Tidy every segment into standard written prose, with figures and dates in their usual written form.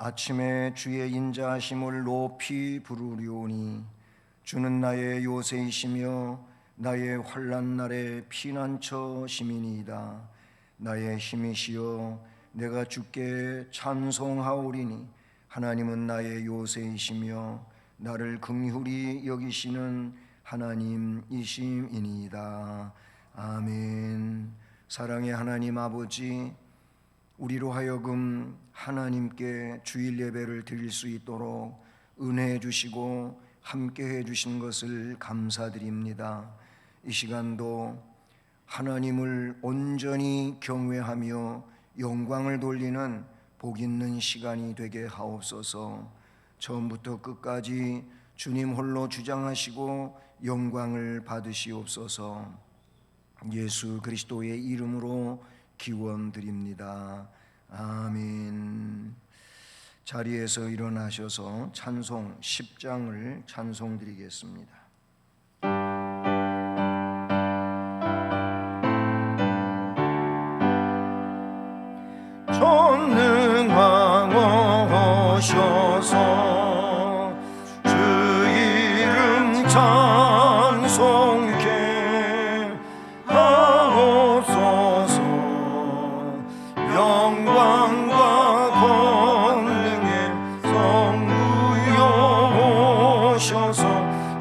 아침에 주의 인자하심을 높이 부르리오니 주는 나의 요새이시며 나의 환난 날의 피난처 시민이다. 나의 힘이시여 내가 주께 찬송하오리니 하나님은 나의 요새이시며 나를 긍휼히 여기시는 하나님이심이니이다. 아멘. 사랑의 하나님 아버지, 우리로 하여금 하나님께 주일 예배를 드릴 수 있도록 은혜해 주시고 함께해 주신 것을 감사드립니다. 이 시간도 하나님을 온전히 경외하며 영광을 돌리는 복 있는 시간이 되게 하옵소서. 처음부터 끝까지 주님 홀로 주장하시고 영광을 받으시옵소서. 예수 그리스도의 이름으로 기원드립니다. 아멘. 자리에서 일어나셔서 찬송 10장을 찬송드리겠습니다. 전능하오셔서 주 이름 찬송케 하옵소서. 영광과 권능의 성부여 오셔서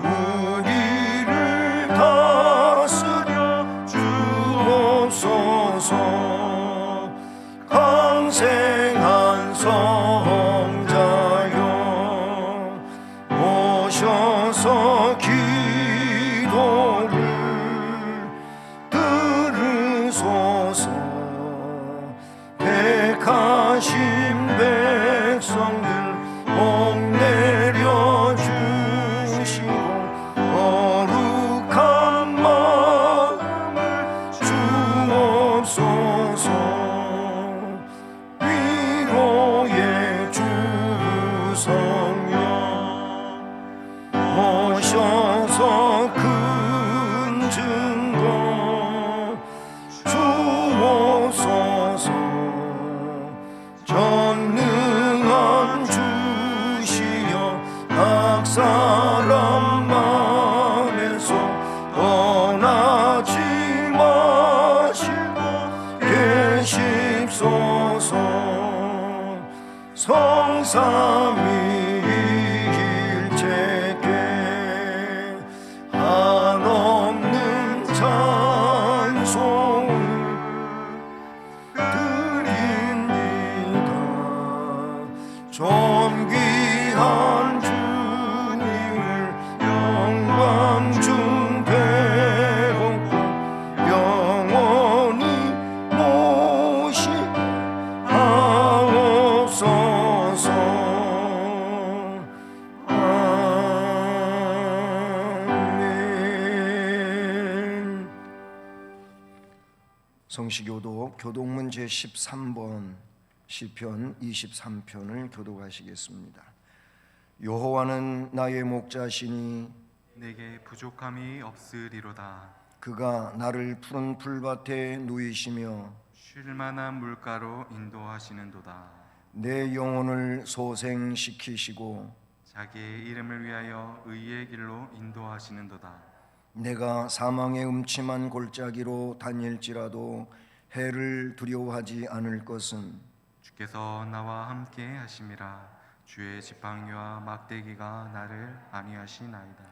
우리를 다스려 주옵소서. 강생한 성자여 오셔서 기도를 들으소서. 택하신 백성들 복 내려주시고 거룩한 마음을 주옵소서. 위로의 주성령 오셔서 큰 증거 주옵소서. 전능한 주시여 각 사람 마음에서 떠나지 마시고 계십소서. 성삼위일체께 한없는 찬송을 드립니다. 존귀한 주님을 영광 중 배우고 영원히 모시게 하옵소서. 아멘. 성시교독 교독문 제13번 시편 23편을 교독하시겠습니다. 여호와는 나의 목자시니 내게 부족함이 없으리로다. 그가 나를 푸른 풀밭에 누이시며 쉴만한 물가로 인도하시는도다. 내 영혼을 소생시키시고 자기의 이름을 위하여 의의 길로 인도하시는도다. 내가 사망의 음침한 골짜기로 다닐지라도 해를 두려워하지 않을 것은 주께서 나와 함께 하심이라. 주의 지팡이와 막대기가 나를 안위하시나이다.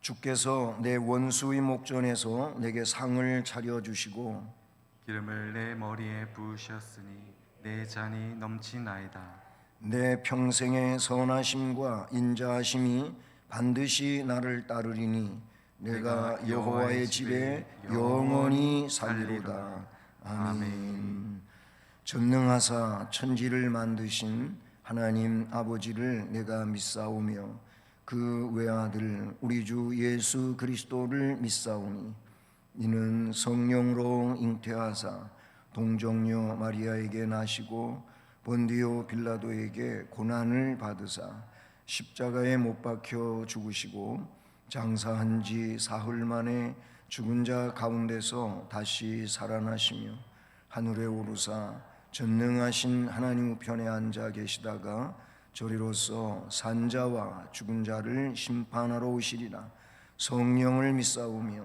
주께서 내 원수의 목전에서 내게 상을 차려주시고 기름을 내 머리에 부으셨으니 내 잔이 넘치나이다. 내 평생의 선하심과 인자하심이 반드시 나를 따르리니 내가 여호와의 집에 영원히 살리로다. 아멘. 전능하사 천지를 만드신 하나님 아버지를 내가 믿사오며 그 외아들 우리 주 예수 그리스도를 믿사오니 이는 성령으로 잉태하사 동정녀 마리아에게 나시고 본디오 빌라도에게 고난을 받으사 십자가에 못 박혀 죽으시고 장사한 지 사흘 만에 죽은 자 가운데서 다시 살아나시며 하늘에 오르사 전능하신 하나님 우편에 앉아 계시다가 저리로서 산자와 죽은 자를 심판하러 오시리라. 성령을 믿사오며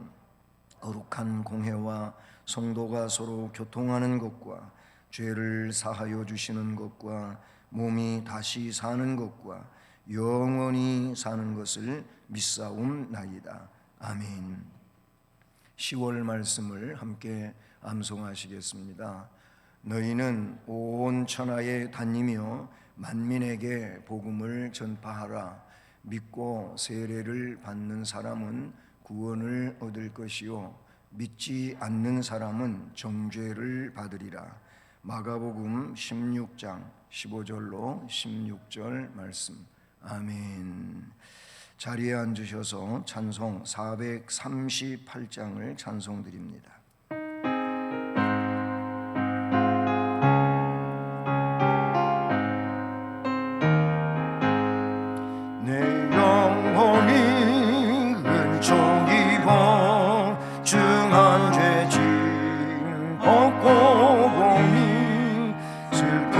거룩한 공회와 성도가 서로 교통하는 것과 죄를 사하여 주시는 것과 몸이 다시 사는 것과 영원히 사는 것을 믿사옵나이다. 아멘. 10월 말씀을 함께 암송하시겠습니다. 너희는 온 천하에 다니며 만민에게 복음을 전파하라. 믿고 세례를 받는 사람은 구원을 얻을 것이요 믿지 않는 사람은 정죄를 받으리라. 마가복음 16장 15절로 16절 말씀. 아멘. 자리에 앉으셔서 찬송 438장을 찬송드립니다. 내 영혼이 은총 입어 중한 죄짐 벗고 보니 슬픔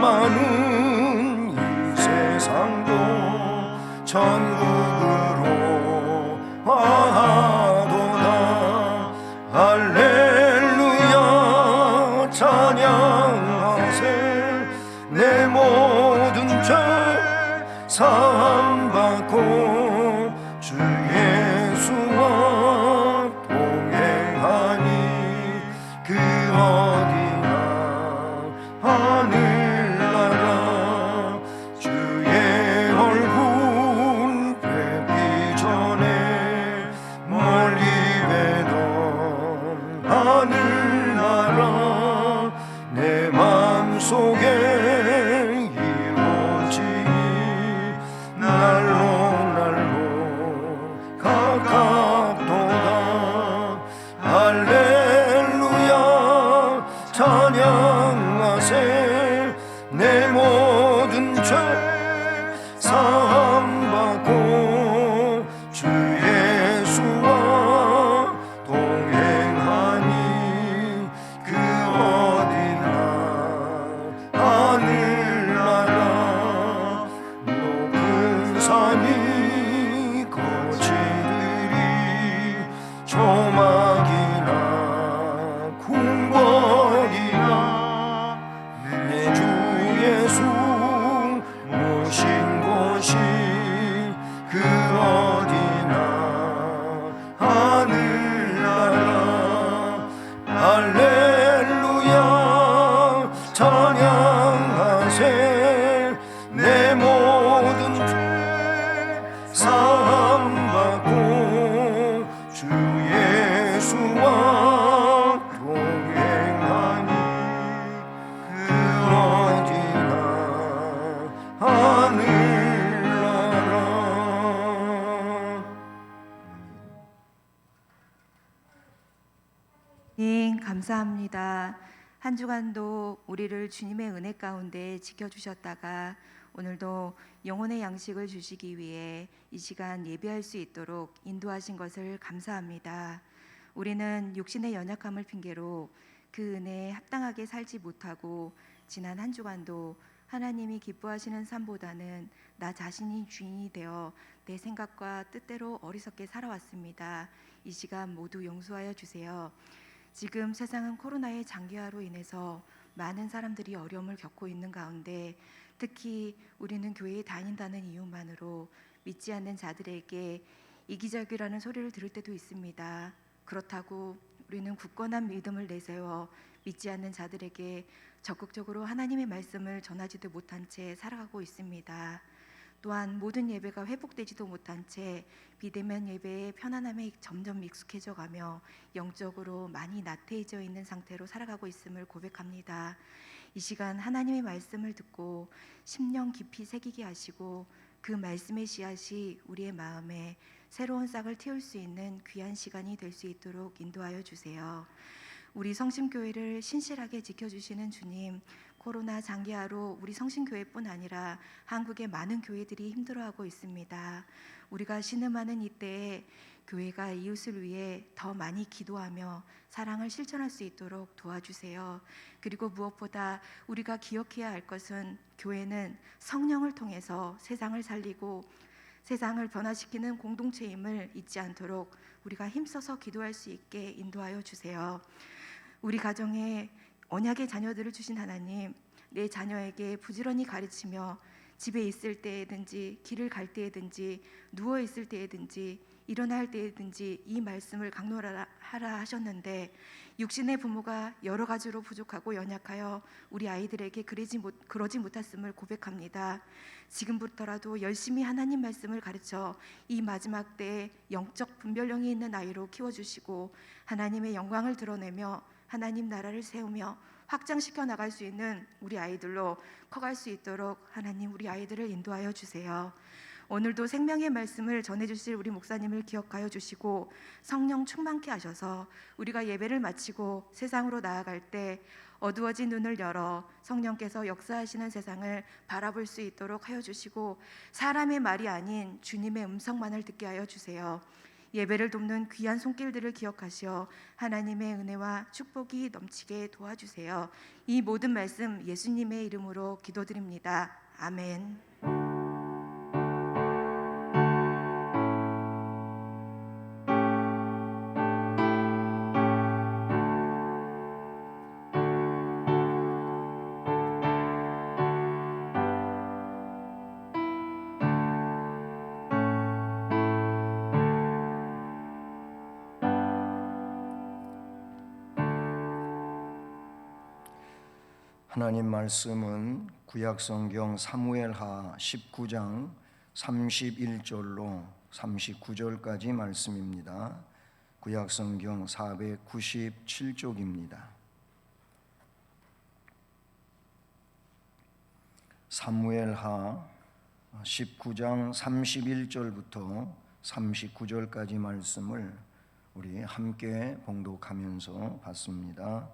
많은 이 세상도 천국으로 화하도다. 할렐루야 찬양하세. 내 모든 죄 사함받고 주 예수와 동행하니 그 어디나 하늘나라. 주의 얼굴 뵙기 전에 멀리 뵈던 하늘나라. 내 맘속에 가깝도다. 할렐루야 찬양하세. 내 모든 죄 사함받고 주 예수와 동행하니 그 어디나 하늘나라. 높은 산이 거칠으리 조막이나 궁궐이나 내 주 예수 모신 곳이 그 어디나 하늘나라. 할렐루야 찬양하세. 내 모든 죄 사함받고 주 예수와 동행하니 그 어디나 하늘나라. 감사합니다. 한 주간도 우리를 주님의 은혜 가운데 지켜주셨다가 오늘도 영혼의 양식을 주시기 위해 이 시간 예배할 수 있도록 인도하신 것을 감사합니다. 우리는 육신의 연약함을 핑계로 그 은혜에 합당하게 살지 못하고 지난 한 주간도 하나님이 기뻐하시는 삶보다는 나 자신이 주인이 되어 내 생각과 뜻대로 어리석게 살아왔습니다. 이 시간 모두 용서하여 주세요. 지금 세상은 코로나의 장기화로 인해서 많은 사람들이 어려움을 겪고 있는 가운데 특히 우리는 교회에 다닌다는 이유만으로 믿지 않는 자들에게 이기적이라는 소리를 들을 때도 있습니다. 그렇다고 우리는 굳건한 믿음을 내세워 믿지 않는 자들에게 적극적으로 하나님의 말씀을 전하지도 못한 채 살아가고 있습니다. 또한 모든 예배가 회복되지도 못한 채 비대면 예배의 편안함에 점점 익숙해져 가며 영적으로 많이 나태해져 있는 상태로 살아가고 있음을 고백합니다. 이 시간 하나님의 말씀을 듣고 심령 깊이 새기게 하시고 그 말씀의 씨앗이 우리의 마음에 새로운 싹을 틔울 수 있는 귀한 시간이 될 수 있도록 인도하여 주세요. 우리 성심교회를 신실하게 지켜주시는 주님, 코로나 장기화로 우리 성심교회뿐 아니라 한국의 많은 교회들이 힘들어하고 있습니다. 우리가 신음하는 이때에 교회가 이웃을 위해 더 많이 기도하며 사랑을 실천할 수 있도록 도와주세요. 그리고 무엇보다 우리가 기억해야 할 것은 교회는 성령을 통해서 세상을 살리고 세상을 변화시키는 공동체임을 잊지 않도록 우리가 힘써서 기도할 수 있게 인도하여 주세요. 우리 가정에 언약의 자녀들을 주신 하나님, 내 자녀에게 부지런히 가르치며 집에 있을 때든지 길을 갈 때든지 누워 있을 때든지 일어날 때든지 이 말씀을 강론하라 하셨는데 육신의 부모가 여러 가지로 부족하고 연약하여 우리 아이들에게 그러지 못했음을 고백합니다. 지금부터라도 열심히 하나님 말씀을 가르쳐 이 마지막 때에 영적 분별력이 있는 아이로 키워주시고 하나님의 영광을 드러내며 하나님 나라를 세우며 확장시켜 나갈 수 있는 우리 아이들로 커갈 수 있도록 하나님 우리 아이들을 인도하여 주세요. 오늘도 생명의 말씀을 전해주실 우리 목사님을 기억하여 주시고 성령 충만케 하셔서 우리가 예배를 마치고 세상으로 나아갈 때 어두워진 눈을 열어 성령께서 역사하시는 세상을 바라볼 수 있도록 하여 주시고 사람의 말이 아닌 주님의 음성만을 듣게 하여 주세요. 예배를 돕는 귀한 손길들을 기억하시어 하나님의 은혜와 축복이 넘치게 도와주세요. 이 모든 말씀 예수님의 이름으로 기도드립니다. 아멘. 하나님 말씀은 구약성경 사무엘하 19장 31절로 39절까지 말씀입니다. 구약성경 497쪽입니다. 사무엘하 19장 31절부터 39절까지 말씀을 우리 함께 봉독하면서 봤습니다.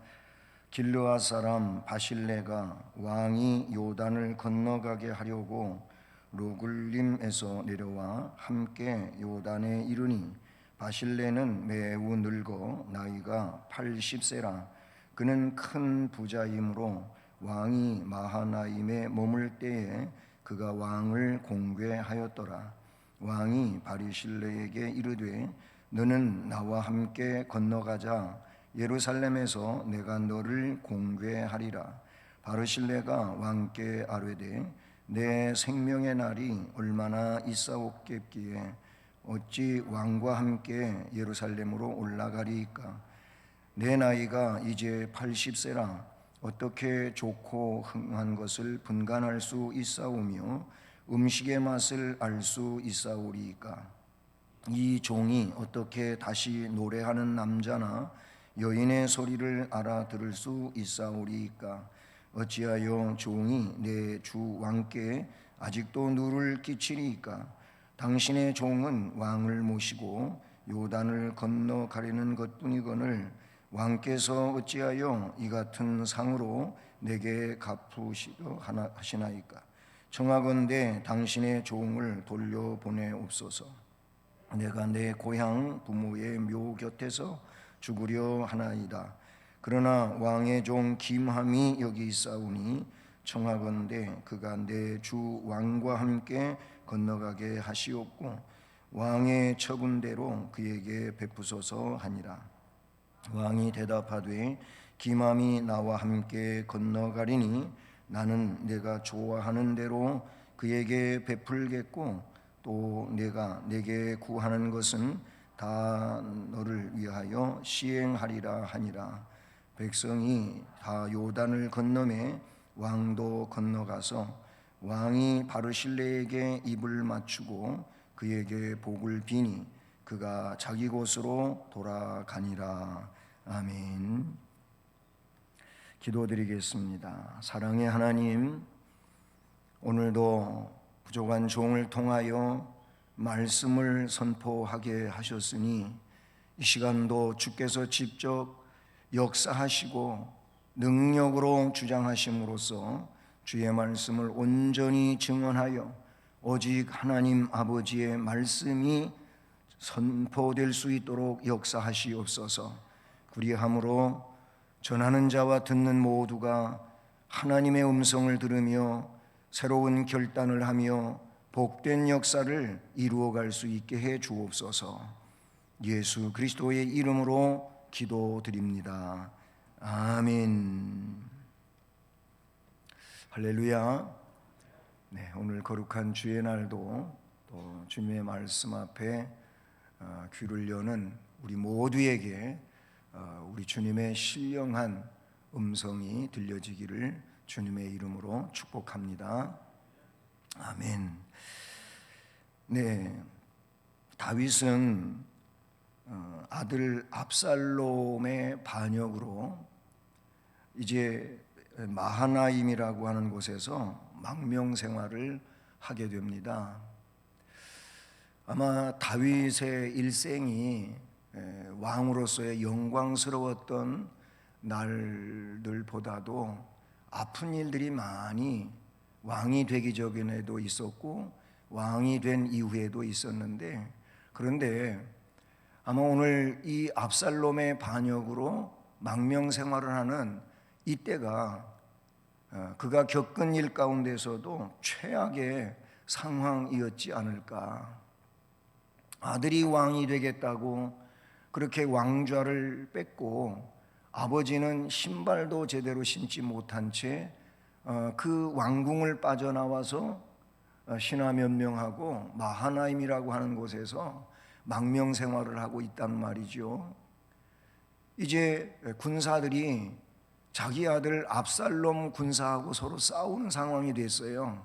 길르앗 사람 바실레가 왕이 요단을 건너가게 하려고 로글림에서 내려와 함께 요단에 이르니 바실레는 매우 늙어 나이가 80세라. 그는 큰 부자이므로 왕이 마하나임에 머물 때에 그가 왕을 공궤하였더라. 왕이 바리실레에게 이르되 너는 나와 함께 건너가자. 예루살렘에서 내가 너를 공궤하리라. 바르실레가 왕께 아뢰되 내 생명의 날이 얼마나 있사옵겠기에 어찌 왕과 함께 예루살렘으로 올라가리이까. 내 나이가 이제 80세라. 어떻게 좋고 흥한 것을 분간할 수 있사오며 음식의 맛을 알 수 있사오리이까. 이 종이 어떻게 다시 노래하는 남자나 여인의 소리를 알아들을 수 있사오리이까. 어찌하여 종이 내 주 왕께 아직도 누를 끼치리이까. 당신의 종은 왕을 모시고 요단을 건너가려는 것뿐이거늘 왕께서 어찌하여 이 같은 상으로 내게 갚으시려 하시나이까. 청하건대 당신의 종을 돌려보내옵소서. 내가 내 고향 부모의 묘 곁에서 죽으려 하나이다. 그러나 왕의 종 김함이 여기 있사오니 청하건대 그가 내 주 왕과 함께 건너가게 하시옵고 왕의 처분대로 그에게 베푸소서 하니라. 왕이 대답하되 김함이 나와 함께 건너가리니 나는 내가 좋아하는 대로 그에게 베풀겠고 또 내가 내게 구하는 것은 다 너를 위하여 시행하리라 하니라. 백성이 다 요단을 건너매 왕도 건너가서 왕이 바르실레에게 입을 맞추고 그에게 복을 비니 그가 자기 곳으로 돌아가니라. 아멘. 기도드리겠습니다. 사랑의 하나님, 오늘도 부족한 종을 통하여 말씀을 선포하게 하셨으니 이 시간도 주께서 직접 역사하시고 능력으로 주장하심으로써 주의 말씀을 온전히 증언하여 오직 하나님 아버지의 말씀이 선포될 수 있도록 역사하시옵소서. 그리함으로 전하는 자와 듣는 모두가 하나님의 음성을 들으며 새로운 결단을 하며 복된 역사를 이루어갈 수 있게 해 주옵소서. 예수 그리스도의 이름으로 기도드립니다. 아멘. 할렐루야. 네, 오늘 거룩한 주의 날도 또 주님의 말씀 앞에 귀를 여는 우리 모두에게 우리 주님의 신령한 음성이 들려지기를 주님의 이름으로 축복합니다. 아멘. 네, 다윗은 아들 압살롬의 반역으로 이제 마하나임이라고 하는 곳에서 망명 생활을 하게 됩니다. 아마 다윗의 일생이 왕으로서의 영광스러웠던 날들보다도 아픈 일들이 많이 왕이 되기 전에도 있었고 왕이 된 이후에도 있었는데, 그런데 아마 오늘 이 압살롬의 반역으로 망명 생활을 하는 이때가 그가 겪은 일 가운데서도 최악의 상황이었지 않을까. 아들이 왕이 되겠다고 그렇게 왕좌를 뺏고 아버지는 신발도 제대로 신지 못한 채 그 왕궁을 빠져나와서 신하 몇 명하고 마하나임이라고 하는 곳에서 망명 생활을 하고 있단 말이죠. 이제 군사들이 자기 아들 압살롬 군사하고 서로 싸우는 상황이 됐어요.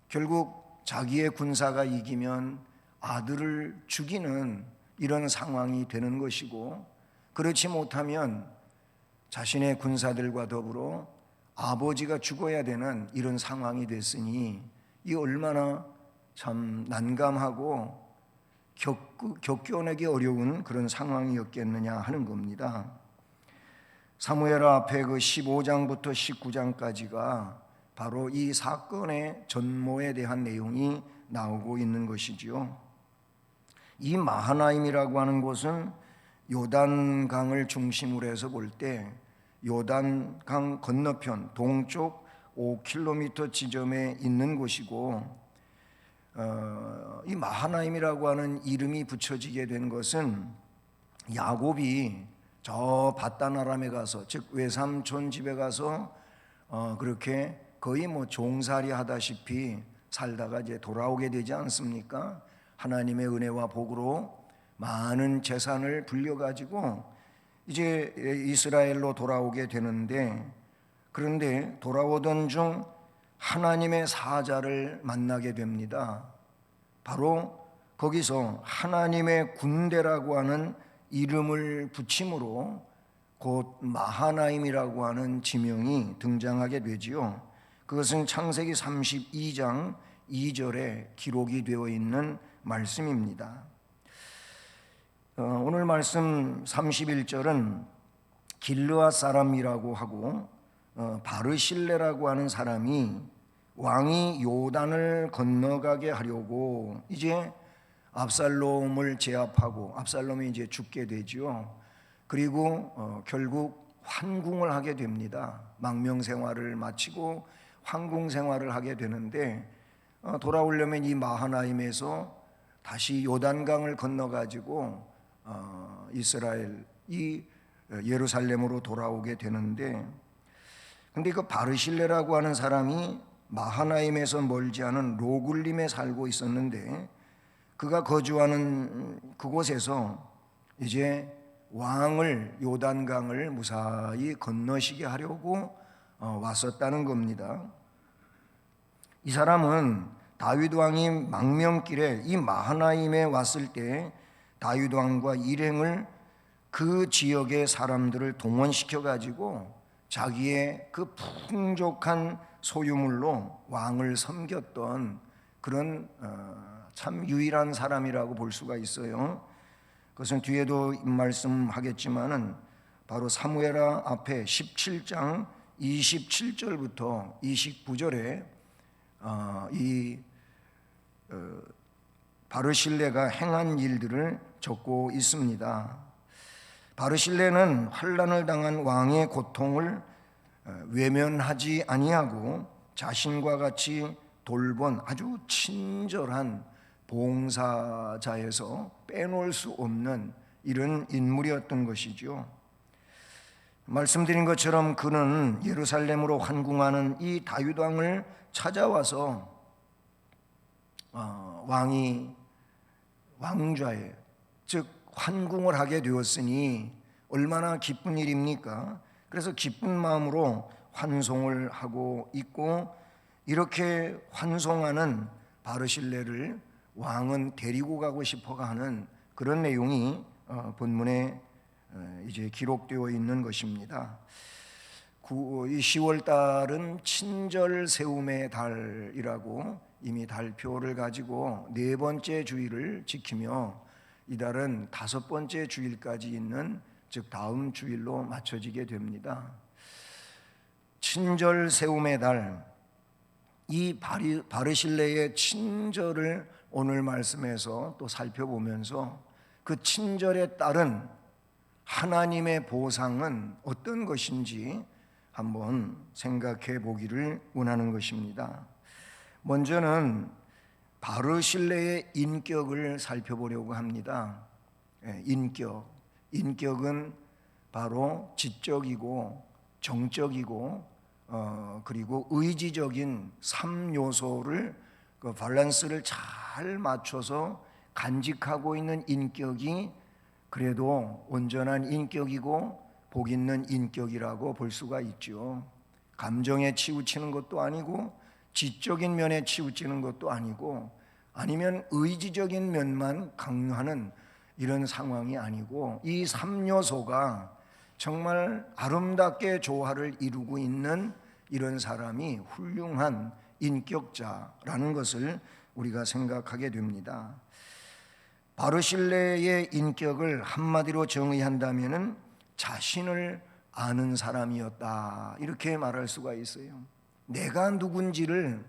결국 자기의 군사가 이기면 아들을 죽이는 이런 상황이 되는 것이고, 그렇지 못하면 자신의 군사들과 더불어 아버지가 죽어야 되는 이런 상황이 됐으니 이 얼마나 참 난감하고 겪어내기 어려운 그런 상황이었겠느냐 하는 겁니다. 사무엘 앞에 그 15장부터 19장까지가 바로 이 사건의 전모에 대한 내용이 나오고 있는 것이지요. 이 마하나임이라고 하는 곳은 요단강을 중심으로 해서 볼 때 요단강 건너편 동쪽 5km 지점에 있는 곳이고, 이 마하나임이라고 하는 이름이 붙여지게 된 것은 야곱이 저 밧단 아람에 가서, 즉 외삼촌 집에 가서 그렇게 거의 뭐 종살이 하다시피 살다가 이제 돌아오게 되지 않습니까? 하나님의 은혜와 복으로 많은 재산을 불려가지고 이제 이스라엘로 돌아오게 되는데, 그런데 돌아오던 중 하나님의 사자를 만나게 됩니다. 바로 거기서 하나님의 군대라고 하는 이름을 붙임으로 곧 마하나임이라고 하는 지명이 등장하게 되지요. 그것은 창세기 32장 2절에 기록이 되어 있는 말씀입니다. 오늘 말씀 31절은 길르앗 사람이라고 하고 바르실레라고 하는 사람이 왕이 요단을 건너가게 하려고 이제 압살롬을 제압하고, 압살롬이 이제 죽게 되지요. 그리고 결국 환궁을 하게 됩니다. 망명 생활을 마치고 환궁 생활을 하게 되는데, 돌아오려면 이 마하나임에서 다시 요단강을 건너가지고 이스라엘 이 예루살렘으로 돌아오게 되는데, 근데 그 바르실레라고 하는 사람이 마하나임에서 멀지 않은 로굴림에 살고 있었는데, 그가 거주하는 그곳에서 이제 왕을 요단강을 무사히 건너시게 하려고 왔었다는 겁니다. 이 사람은 다윗 왕이 망명길에 이 마하나임에 왔을 때 다윗 왕과 일행을 그 지역의 사람들을 동원시켜 가지고 자기의 그 풍족한 소유물로 왕을 섬겼던 그런 참 유일한 사람이라고 볼 수가 있어요. 그것은 뒤에도 말씀하겠지만은 바로 사무엘하 앞에 17장 27절부터 29절에 이 바르실레가 행한 일들을 적고 있습니다. 바르실레는 환난을 당한 왕의 고통을 외면하지 아니하고 자신과 같이 돌본 아주 친절한 봉사자에서 빼놓을 수 없는 이런 인물이었던 것이죠. 말씀드린 것처럼 그는 예루살렘으로 환궁하는 이 다윗 왕을 찾아와서 왕좌에, 즉 환궁을 하게 되었으니 얼마나 기쁜 일입니까? 그래서 기쁜 마음으로 환송을 하고 있고, 이렇게 환송하는 바르실레를 왕은 데리고 가고 싶어가 하는 그런 내용이 본문에 이제 기록되어 있는 것입니다. 이 10월 달은 친절 세움의 달이라고 이미 달표를 가지고 4번째 주일을 지키며 이달은 5번째 주일까지 있는, 즉 다음 주일로 맞춰지게 됩니다. 친절 세움의 달, 이 바르실레의 친절을 오늘 말씀에서 또 살펴보면서 그 친절에 따른 하나님의 보상은 어떤 것인지 한번 생각해 보기를 원하는 것입니다. 먼저는 바르실레의 인격을 살펴보려고 합니다. 인격은 바로 지적이고 정적이고 그리고 의지적인 3요소를 그 밸런스를 잘 맞춰서 간직하고 있는 인격이 그래도 온전한 인격이고 복 있는 인격이라고 볼 수가 있죠. 감정에 치우치는 것도 아니고 지적인 면에 치우치는 것도 아니고, 아니면 의지적인 면만 강요하는 이런 상황이 아니고, 이 3요소가 정말 아름답게 조화를 이루고 있는 이런 사람이 훌륭한 인격자라는 것을 우리가 생각하게 됩니다. 바르실레의 인격을 한마디로 정의한다면 자신을 아는 사람이었다, 이렇게 말할 수가 있어요. 내가 누군지를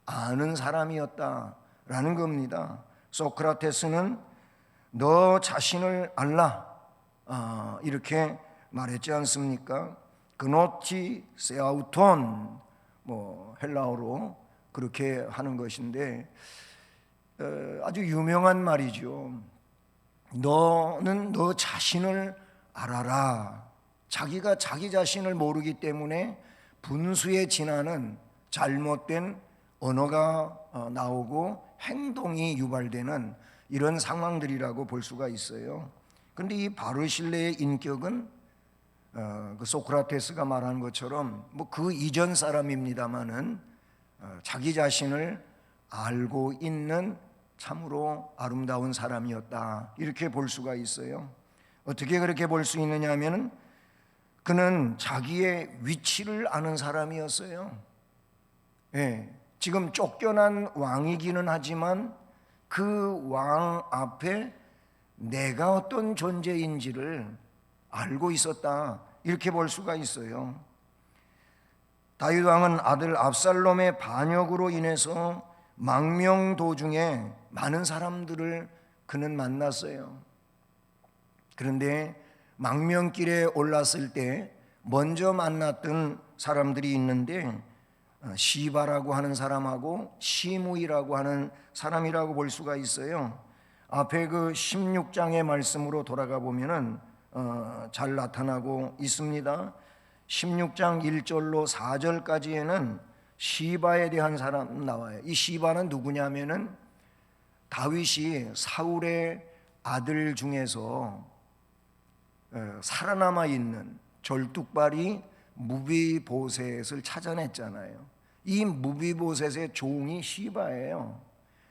아는 사람이었다라는 겁니다. 소크라테스는 너 자신을 알라, 이렇게 말했지 않습니까? 그노티 세아우톤, 헬라어로 그렇게 하는 것인데 아주 유명한 말이죠. 너는 너 자신을 알아라. 자기가 자기 자신을 모르기 때문에 분수에 지나는 잘못된 언어가 나오고 행동이 유발되는 이런 상황들이라고 볼 수가 있어요. 그런데 이 바르실레의 인격은 그 소크라테스가 말한 것처럼 그 이전 사람입니다마는 자기 자신을 알고 있는 참으로 아름다운 사람이었다, 이렇게 볼 수가 있어요. 어떻게 그렇게 볼 수 있느냐 하면은 그는 자기의 위치를 아는 사람이었어요. 지금 쫓겨난 왕이기는 하지만 그 왕 앞에 내가 어떤 존재인지를 알고 있었다, 이렇게 볼 수가 있어요. 다윗 왕은 아들 압살롬의 반역으로 인해서 망명 도중에 많은 사람들을 그는 만났어요. 그런데 망명길에 올랐을 때 먼저 만났던 사람들이 있는데 시바라고 하는 사람하고 시므이라고 하는 사람이라고 볼 수가 있어요. 앞에 그 16장의 말씀으로 돌아가 보면은 잘 나타나고 있습니다. 16장 1절로 4절까지에는 시바에 대한 사람 나와요. 이 시바는 누구냐면은 다윗이 사울의 아들 중에서 살아남아 있는 절뚝발이 무비보셋을 찾아냈잖아요. 이 무비보셋의 종이 시바예요.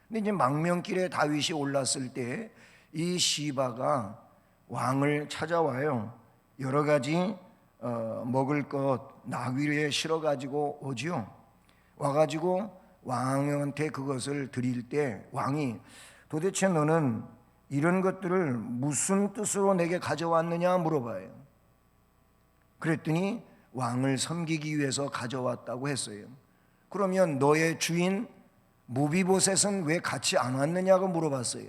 근데 이제 망명길에 다윗이 올랐을 때 이 시바가 왕을 찾아와요. 여러 가지 먹을 것 나귀에 실어 가지고 오지요. 와가지고 왕한테 그것을 드릴 때 왕이 도대체 너는 이런 것들을 무슨 뜻으로 내게 가져왔느냐 물어봐요. 그랬더니 왕을 섬기기 위해서 가져왔다고 했어요. 그러면 너의 주인 무비보셋은 왜 같이 안 왔느냐고 물어봤어요.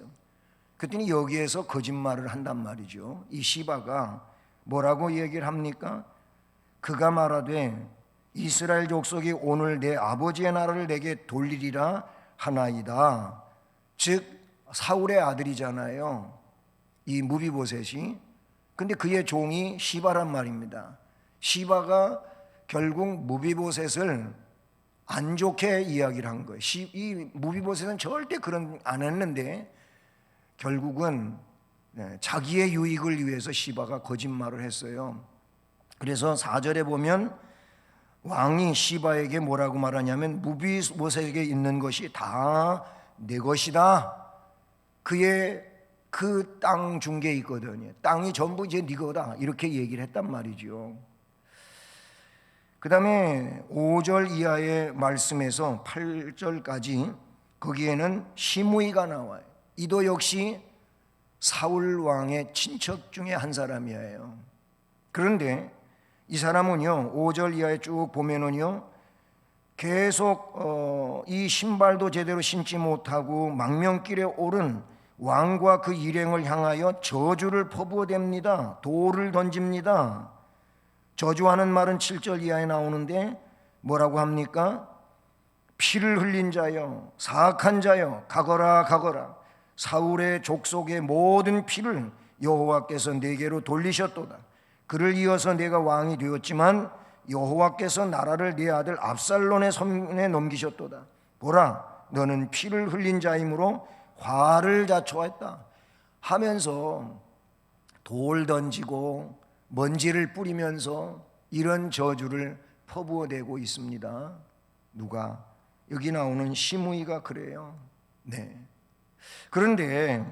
그랬더니 여기에서 거짓말을 한단 말이죠. 이 시바가 뭐라고 얘기를 합니까? 그가 말하되 이스라엘 족속이 오늘 내 아버지의 나라를 내게 돌리리라 하나이다. 즉 사울의 아들이잖아요, 이 무비보셋이. 근데 그의 종이 시바란 말입니다. 시바가 결국 무비보셋을 안 좋게 이야기를 한 거예요. 이 무비보셋은 절대 그런 안 했는데 결국은 자기의 유익을 위해서 시바가 거짓말을 했어요. 그래서 4절에 보면 왕이 시바에게 뭐라고 말하냐면 무비보셋에게 있는 것이 다 내 것이다. 그의 그 땅 중에 있거든요. 땅이 전부 이제 네 거다, 이렇게 얘기를 했단 말이죠. 그 다음에 5절 이하의 말씀에서 8절까지 거기에는 시므이가 나와요. 이도 역시 사울 왕의 친척 중에 한 사람이에요. 그런데 이 사람은요, 5절 이하에 쭉 보면은요, 계속 이 신발도 제대로 신지 못하고 망명길에 오른 왕과 그 일행을 향하여 저주를 퍼부어댑니다. 돌을 던집니다. 저주하는 말은 7절 이하에 나오는데 뭐라고 합니까? 피를 흘린 자여, 사악한 자여, 가거라 가거라. 사울의 족속의 모든 피를 여호와께서 내게로 돌리셨도다. 그를 이어서 내가 왕이 되었지만 여호와께서 나라를 네 아들 압살롬의 손에 넘기셨도다. 보라, 너는 피를 흘린 자이므로 화를 자초했다 하면서 돌 던지고 먼지를 뿌리면서 이런 저주를 퍼부어대고 있습니다. 누가? 여기 나오는 시므이가 그래요. 네. 그런데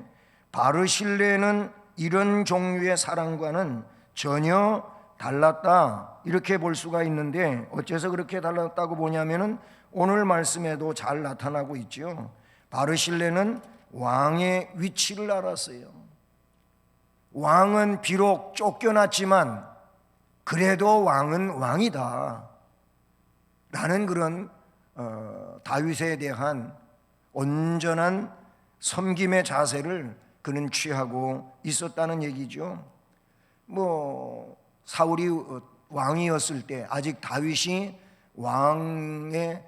바르실레는 이런 종류의 사람과는 전혀 달랐다, 이렇게 볼 수가 있는데 어째서 그렇게 달랐다고 보냐면은 오늘 말씀에도 잘 나타나고 있죠. 바르실레는 왕의 위치를 알았어요. 왕은 비록 쫓겨났지만 그래도 왕은 왕이다 라는 그런 다윗에 대한 온전한 섬김의 자세를 그는 취하고 있었다는 얘기죠. 사울이 왕이었을 때, 아직 다윗이 왕의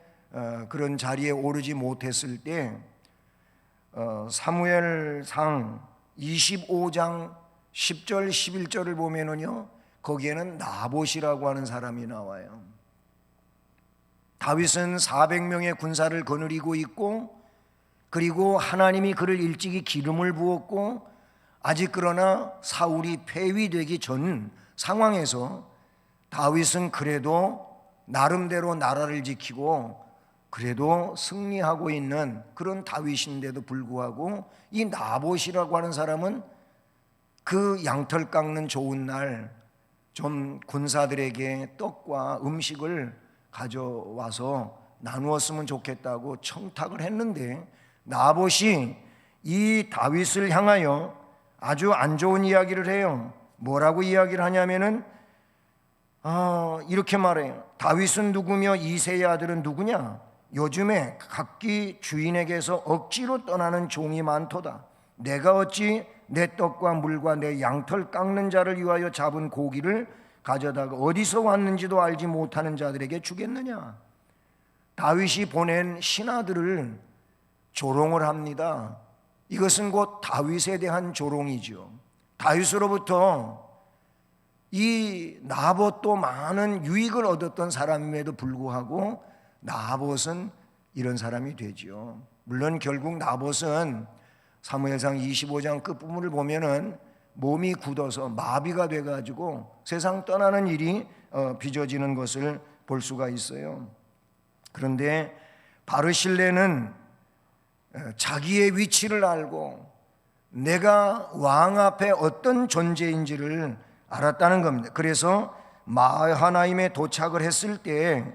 그런 자리에 오르지 못했을 때, 사무엘상 25장 10절 11절을 보면은요, 거기에는 나봇이라고 하는 사람이 나와요. 다윗은 400명의 군사를 거느리고 있고, 그리고 하나님이 그를 일찍이 기름을 부었고, 아직 그러나 사울이 폐위되기 전 상황에서 다윗은 그래도 나름대로 나라를 지키고 그래도 승리하고 있는 그런 다윗인데도 불구하고 이 나봇이라고 하는 사람은 그 양털 깎는 좋은 날 좀 군사들에게 떡과 음식을 가져와서 나누었으면 좋겠다고 청탁을 했는데, 나봇이 이 다윗을 향하여 아주 안 좋은 이야기를 해요. 뭐라고 이야기를 하냐면은 이렇게 말해요. 다윗은 누구며 이새의 아들은 누구냐? 요즘에 각기 주인에게서 억지로 떠나는 종이 많도다. 내가 어찌 내 떡과 물과 내 양털 깎는 자를 위하여 잡은 고기를 가져다가 어디서 왔는지도 알지 못하는 자들에게 주겠느냐? 다윗이 보낸 신하들을 조롱을 합니다. 이것은 곧 다윗에 대한 조롱이죠. 다윗으로부터 이 나봇도 많은 유익을 얻었던 사람임에도 불구하고 나봇은 이런 사람이 되죠. 물론 결국 나봇은 사무엘상 25장 끝부분을 보면은 몸이 굳어서 마비가 돼가지고 세상 떠나는 일이 빚어지는 것을 볼 수가 있어요. 그런데 바르실레는 자기의 위치를 알고 내가 왕 앞에 어떤 존재인지를 알았다는 겁니다. 그래서 마하나임에 도착을 했을 때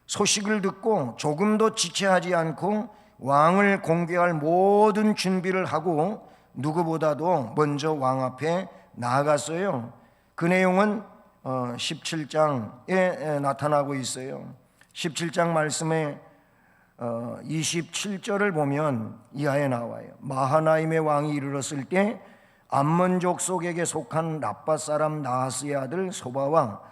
소식을 듣고 조금도 지체하지 않고 왕을 공개할 모든 준비를 하고 누구보다도 먼저 왕 앞에 나아갔어요. 그 내용은 17장에 나타나고 있어요. 17장 말씀에 27절을 보면 이하에 나와요. 마하나임의 왕이 이르렀을 때 암몬족 속에게 속한 라빠 사람 나하스의 아들 소바와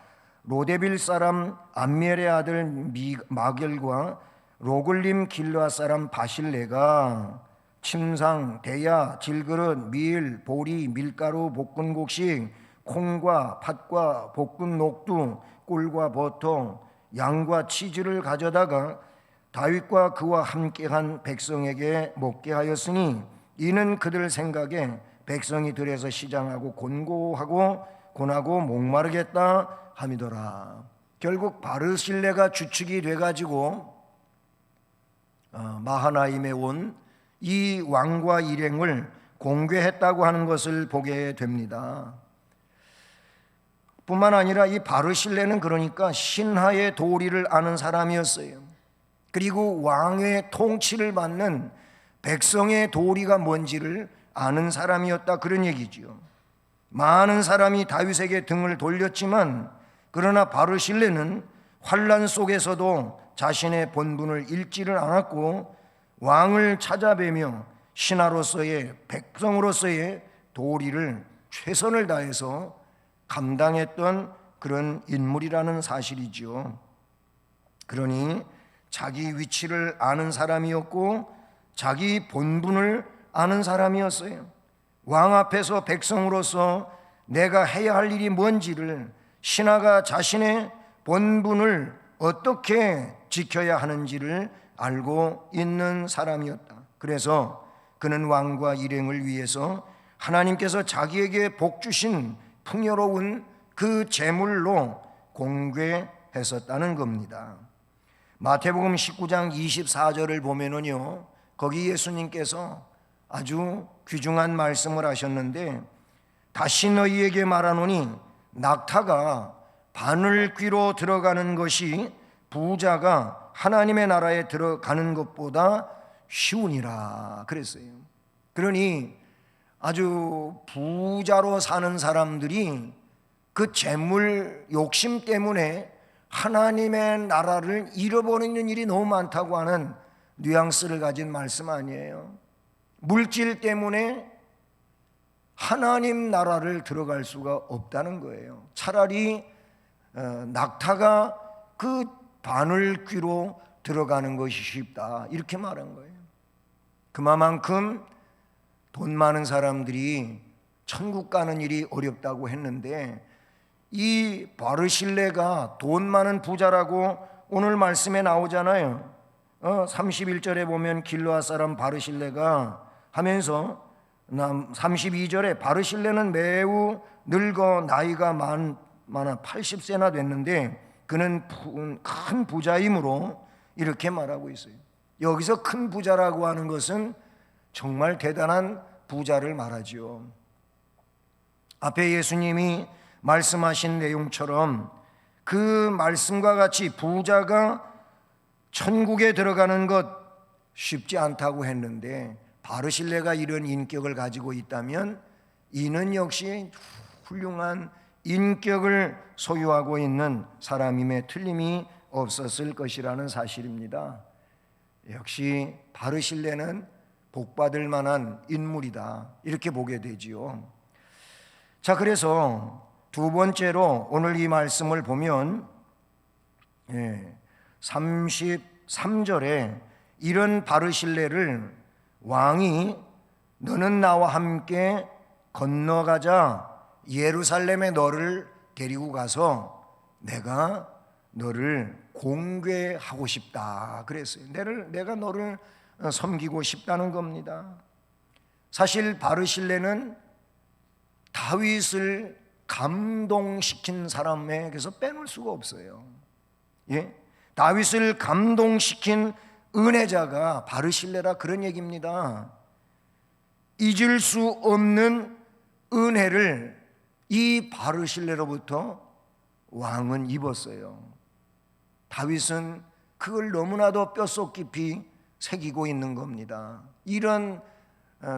로데빌 사람 암멜의 아들 마겔과 로글림 길르앗 사람 바실레가 침상, 대야, 질그릇, 밀, 보리, 밀가루, 볶은 곡식, 콩과 팥과 볶은 녹두, 꿀과 버터, 양과 치즈를 가져다가 다윗과 그와 함께한 백성에게 먹게 하였으니 이는 그들 생각에 백성이 들에서 시장하고 곤하고 목마르겠다 함이더라. 결국 바르실레가 주축이 돼가지고 마하나임에 온 이 왕과 일행을 공개했다고 하는 것을 보게 됩니다. 뿐만 아니라 이 바르실레는 그러니까 신하의 도리를 아는 사람이었어요. 그리고 왕의 통치를 받는 백성의 도리가 뭔지를 아는 사람이었다, 그런 얘기지요. 많은 사람이 다윗에게 등을 돌렸지만 그러나 바르실레는 환난 속에서도 자신의 본분을 잃지를 않았고 왕을 찾아뵈며 신하로서의 백성으로서의 도리를 최선을 다해서 감당했던 그런 인물이라는 사실이죠. 그러니 자기 위치를 아는 사람이었고 자기 본분을 아는 사람이었어요. 왕 앞에서 백성으로서 내가 해야 할 일이 뭔지를, 신하가 자신의 본분을 어떻게 지켜야 하는지를 알고 있는 사람이었다. 그래서 그는 왕과 일행을 위해서 하나님께서 자기에게 복 주신 풍요로운 그 재물로 공개했었다는 겁니다. 마태복음 19장 24절을 보면은요, 거기 예수님께서 아주 귀중한 말씀을 하셨는데, 다시 너희에게 말하노니 낙타가 바늘귀로 들어가는 것이 부자가 하나님의 나라에 들어가는 것보다 쉬우니라 그랬어요. 그러니 아주 부자로 사는 사람들이 그 재물 욕심 때문에 하나님의 나라를 잃어버리는 일이 너무 많다고 하는 뉘앙스를 가진 말씀 아니에요. 물질 때문에 하나님 나라를 들어갈 수가 없다는 거예요. 차라리 낙타가 그 바늘귀로 들어가는 것이 쉽다, 이렇게 말한 거예요. 그만큼 돈 많은 사람들이 천국 가는 일이 어렵다고 했는데, 이 바르실레가 돈 많은 부자라고 오늘 말씀에 나오잖아요. 31절에 보면 길르앗 사람 바르실레가 하면서 32절에 바르실레는 매우 늙어 나이가 많아 80세나 됐는데 그는 큰 부자이므로 이렇게 말하고 있어요. 여기서 큰 부자라고 하는 것은 정말 대단한 부자를 말하죠. 앞에 예수님이 말씀하신 내용처럼 그 말씀과 같이 부자가 천국에 들어가는 것 쉽지 않다고 했는데, 바르실레가 이런 인격을 가지고 있다면 이는 역시 훌륭한 인격을 소유하고 있는 사람임에 틀림이 없었을 것이라는 사실입니다. 역시 바르실레는 복받을 만한 인물이다, 이렇게 보게 되지요. 자, 그래서 두 번째로 오늘 이 말씀을 보면 33절에 이런 바르실레를 왕이 너는 나와 함께 건너가자, 예루살렘에 너를 데리고 가서 내가 너를 공개하고 싶다 그랬어요. 내가 너를 섬기고 싶다는 겁니다. 사실 바르실레는 다윗을 감동시킨 사람에게서 빼놓을 수가 없어요. 예? 다윗을 감동시킨 은혜자가 바르실레라, 그런 얘기입니다. 잊을 수 없는 은혜를 이 바르실레로부터 왕은 입었어요. 다윗은 그걸 너무나도 뼛속 깊이 새기고 있는 겁니다. 이런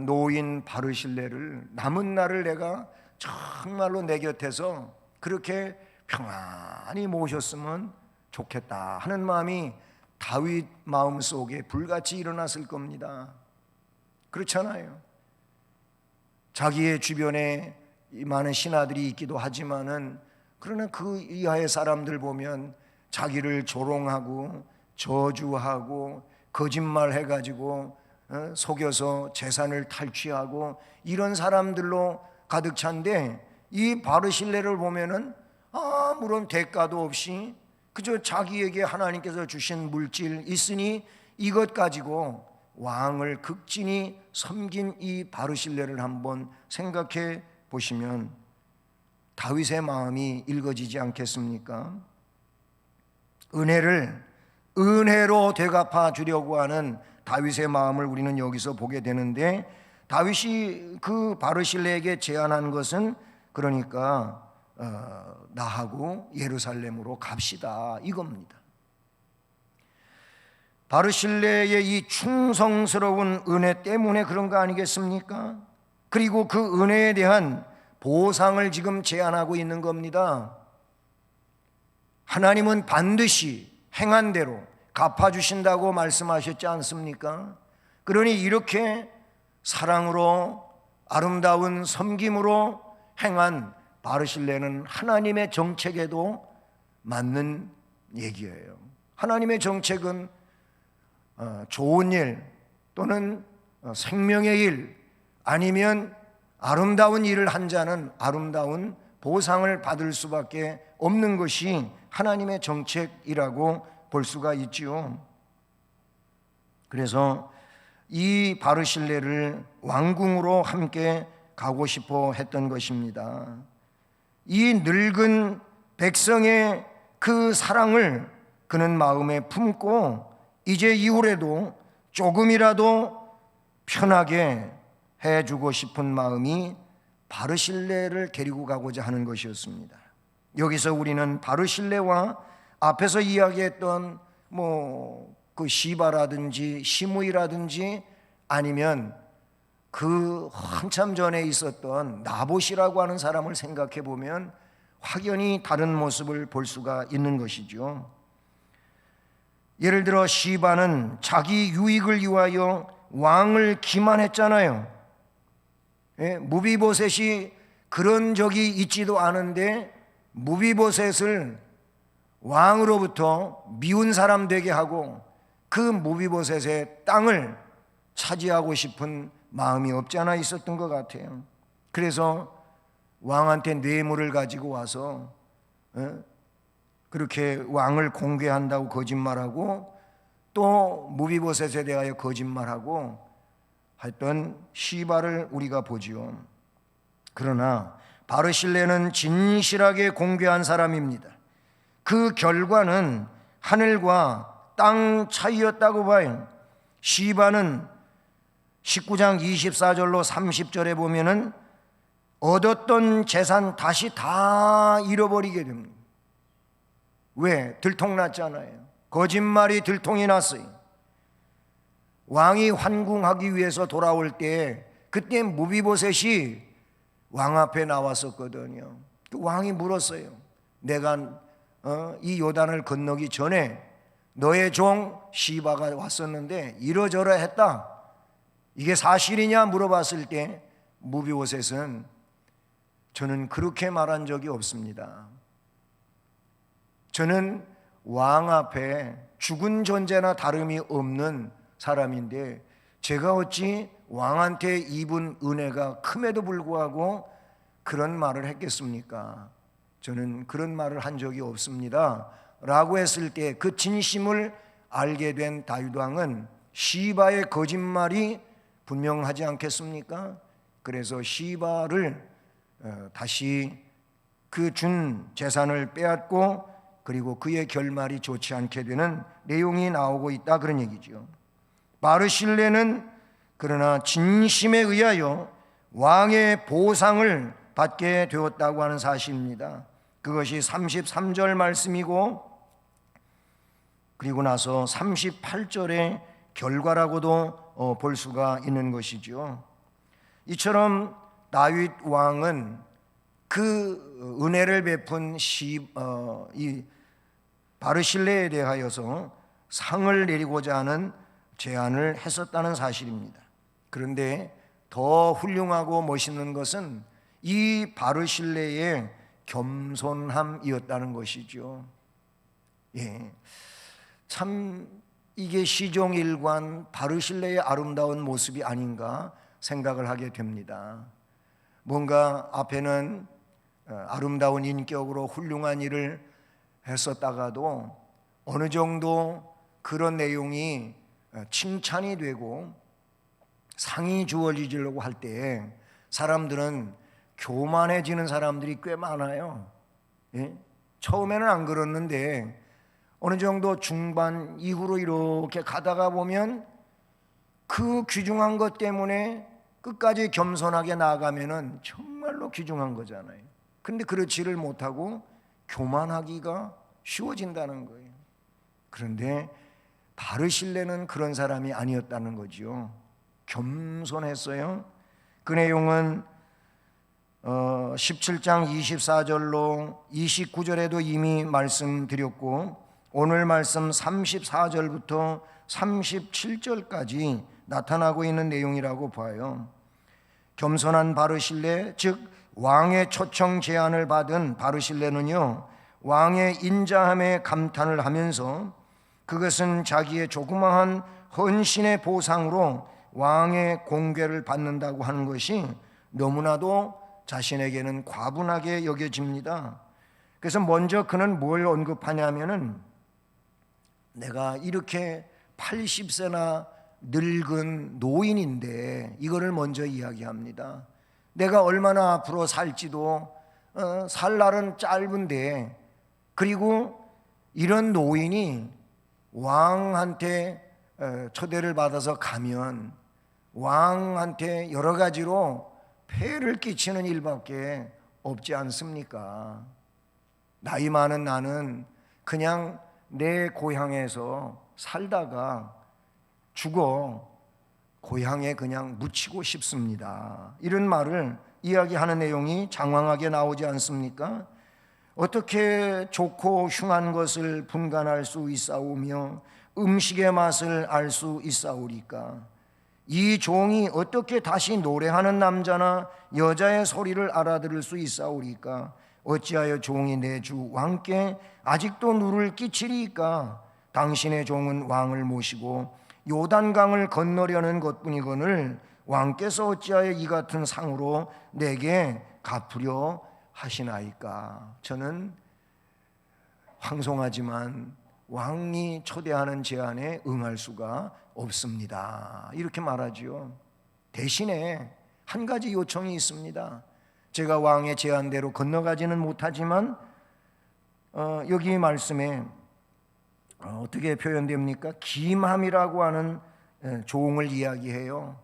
노인 바르실레를 남은 날을 내가 정말로 내 곁에서 그렇게 평안히 모셨으면 좋겠다 하는 마음이 다윗 마음속에 불같이 일어났을 겁니다. 그렇잖아요. 자기의 주변에 많은 신하들이 있기도 하지만은 그러나 그 이하의 사람들 보면 자기를 조롱하고 저주하고 거짓말 해가지고 속여서 재산을 탈취하고 이런 사람들로 가득 찬데, 이 바르실레를 보면은 아무런 대가도 없이 그저 자기에게 하나님께서 주신 물질 있으니 이것 가지고 왕을 극진히 섬긴 이 바르실레를 한번 생각해 보시면 다윗의 마음이 읽어지지 않겠습니까? 은혜를 은혜로 되갚아 주려고 하는 다윗의 마음을 우리는 여기서 보게 되는데, 다윗이 그 바르실레에게 제안한 것은 그러니까 나하고 예루살렘으로 갑시다 이겁니다. 바르실레의 이 충성스러운 은혜 때문에 그런 거 아니겠습니까? 그리고 그 은혜에 대한 보상을 지금 제안하고 있는 겁니다. 하나님은 반드시 행한 대로 갚아주신다고 말씀하셨지 않습니까? 그러니 이렇게 사랑으로 아름다운 섬김으로 행한 바르실레는 하나님의 정책에도 맞는 얘기예요. 하나님의 정책은 좋은 일 또는 생명의 일 아니면 아름다운 일을 한 자는 아름다운 보상을 받을 수밖에 없는 것이 하나님의 정책이라고 볼 수가 있지요. 그래서 이 바르실레를 왕궁으로 함께 가고 싶어 했던 것입니다. 이 늙은 백성의 그 사랑을 그는 마음에 품고 이제 이후에도 조금이라도 편하게 해주고 싶은 마음이 바르실레를 데리고 가고자 하는 것이었습니다. 여기서 우리는 바르실레와 앞에서 이야기했던 그 시바라든지 시므이라든지 아니면 그 한참 전에 있었던 나봇이라고 하는 사람을 생각해 보면 확연히 다른 모습을 볼 수가 있는 것이죠. 예를 들어 시바는 자기 유익을 위하여 왕을 기만했잖아요. 무비보셋이 그런 적이 있지도 않은데 무비보셋을 왕으로부터 미운 사람 되게 하고 그 무비보셋의 땅을 차지하고 싶은 마음이 없지 않아 있었던 것 같아요. 그래서 왕한테 뇌물을 가지고 와서 그렇게 왕을 공개한다고 거짓말하고 또 무비보셋에 대하여 거짓말하고 했던 시바를 우리가 보지요. 그러나 바르실레는 진실하게 공개한 사람입니다. 그 결과는 하늘과 땅 차이였다고 봐요. 시바는 19장 24절로 30절에 보면은 얻었던 재산 다시 다 잃어버리게 됩니다. 왜? 들통났잖아요. 거짓말이 들통이 났어요. 왕이 환궁하기 위해서 돌아올 때 그때 무비보셋이 왕 앞에 나왔었거든요. 그 왕이 물었어요. 내가 이 요단을 건너기 전에 너의 종 시바가 왔었는데 이러저러 했다. 이게 사실이냐 물어봤을 때 무비보셋은 저는 그렇게 말한 적이 없습니다. 저는 왕 앞에 죽은 존재나 다름이 없는 사람인데 제가 어찌 왕한테 입은 은혜가 큼에도 불구하고 그런 말을 했겠습니까? 저는 그런 말을 한 적이 없습니다 라고 했을 때 그 진심을 알게 된 다윗 왕은 시바의 거짓말이 분명하지 않겠습니까? 그래서 시바를 다시 그 준 재산을 빼앗고 그리고 그의 결말이 좋지 않게 되는 내용이 나오고 있다 그런 얘기죠. 바르실레는 그러나 진심에 의하여 왕의 보상을 받게 되었다고 하는 사실입니다. 그것이 33절 말씀이고 그리고 나서 38절의 결과라고도 볼 수가 있는 것이죠. 이처럼 다윗 왕은 그 은혜를 베푼 이 바르실레에 대하여서 상을 내리고자 하는 제안을 했었다는 사실입니다. 그런데 더 훌륭하고 멋있는 것은 이 바르실레의 겸손함이었다는 것이죠. 예, 참 이게 시종일관 바르실레의 아름다운 모습이 아닌가 생각을 하게 됩니다. 뭔가 앞에는 아름다운 인격으로 훌륭한 일을 했었다가도 어느 정도 그런 내용이 칭찬이 되고 상이 주어지려고 할 때 사람들은 교만해지는 사람들이 꽤 많아요. 예? 처음에는 안 그랬는데 어느 정도 중반 이후로 이렇게 가다가 보면 그 귀중한 것 때문에 끝까지 겸손하게 나아가면은 정말로 귀중한 거잖아요. 근데 그렇지를 못하고 교만하기가 쉬워진다는 거예요. 그런데 바르실레는 그런 사람이 아니었다는 거죠. 겸손했어요. 그 내용은 17장 24절로 29절에도 이미 말씀드렸고 오늘 말씀 34절부터 37절까지 나타나고 있는 내용이라고 봐요. 겸손한 바르실레, 즉 왕의 초청 제안을 받은 바르실레는요, 왕의 인자함에 감탄을 하면서 그것은 자기의 조그마한 헌신의 보상으로 왕의 공궤를 받는다고 하는 것이 너무나도 자신에게는 과분하게 여겨집니다. 그래서 먼저 그는 뭘 언급하냐면은 내가 이렇게 80세나 늙은 노인인데 이거를 먼저 이야기합니다. 내가 얼마나 앞으로 살지도 살 날은 짧은데, 그리고 이런 노인이 왕한테 초대를 받아서 가면 왕한테 여러 가지로 폐를 끼치는 일밖에 없지 않습니까? 나이 많은 나는 그냥 내 고향에서 살다가 죽어 고향에 그냥 묻히고 싶습니다. 이런 말을 이야기하는 내용이 장황하게 나오지 않습니까? 어떻게 좋고 흉한 것을 분간할 수 있사오며 음식의 맛을 알 수 있사오리까? 이 종이 어떻게 다시 노래하는 남자나 여자의 소리를 알아들을 수 있사오리까? 어찌하여 종이 내 주 왕께 아직도 누를 끼치리까? 당신의 종은 왕을 모시고 요단강을 건너려는 것뿐이거늘 왕께서 어찌하여 이 같은 상으로 내게 갚으려 하시나이까? 저는 황송하지만 왕이 초대하는 제안에 응할 수가 없습니다. 이렇게 말하지요. 대신에 한 가지 요청이 있습니다. 제가 왕의 제안대로 건너가지는 못하지만 여기 말씀에 어떻게 표현됩니까? 기맘이라고 하는 종을 이야기해요.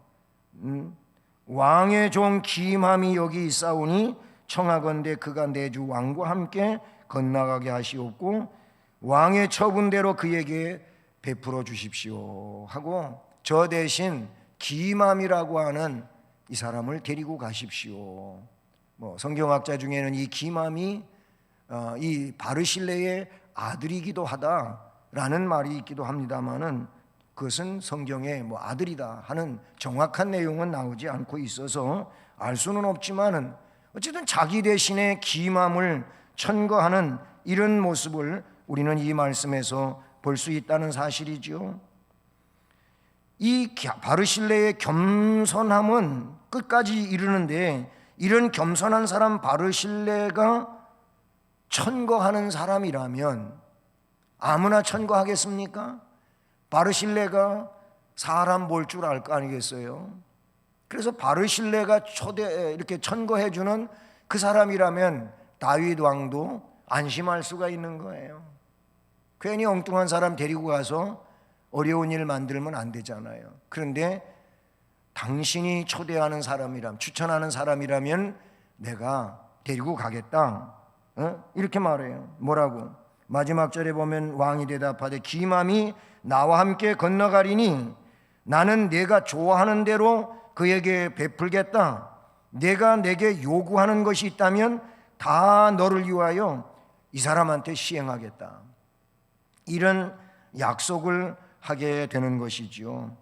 왕의 종 기맘이 여기 있사오니 청하건대 그가 내 주 왕과 함께 건너가게 하시옵고 왕의 처분대로 그에게 베풀어 주십시오 하고 저 대신 기맘이라고 하는 이 사람을 데리고 가십시오. 성경학자 중에는 이 기맘이 이 바르실레의 아들이기도 하다라는 말이 있기도 합니다만은 그것은 성경에 아들이다 하는 정확한 내용은 나오지 않고 있어서 알 수는 없지만은 어쨌든 자기 대신에 기맘을 천거하는 이런 모습을 우리는 이 말씀에서 볼 수 있다는 사실이죠. 이 바르실레의 겸손함은 끝까지 이르는데 이런 겸손한 사람 바르실레가 천거하는 사람이라면 아무나 천거하겠습니까? 바르실레가 사람 볼 줄 알 거 아니겠어요? 그래서 바르실레가 이렇게 천거해주는 그 사람이라면 다윗 왕도 안심할 수가 있는 거예요. 괜히 엉뚱한 사람 데리고 가서 어려운 일 만들면 안 되잖아요. 그런데 당신이 초대하는 사람이라면, 추천하는 사람이라면 내가 데리고 가겠다, 이렇게 말해요. 뭐라고? 마지막 절에 보면 왕이 대답하되 기맘이 나와 함께 건너가리니 나는 내가 좋아하는 대로 그에게 베풀겠다. 내가 내게 요구하는 것이 있다면 다 너를 위하여 이 사람한테 시행하겠다. 이런 약속을 하게 되는 것이지요.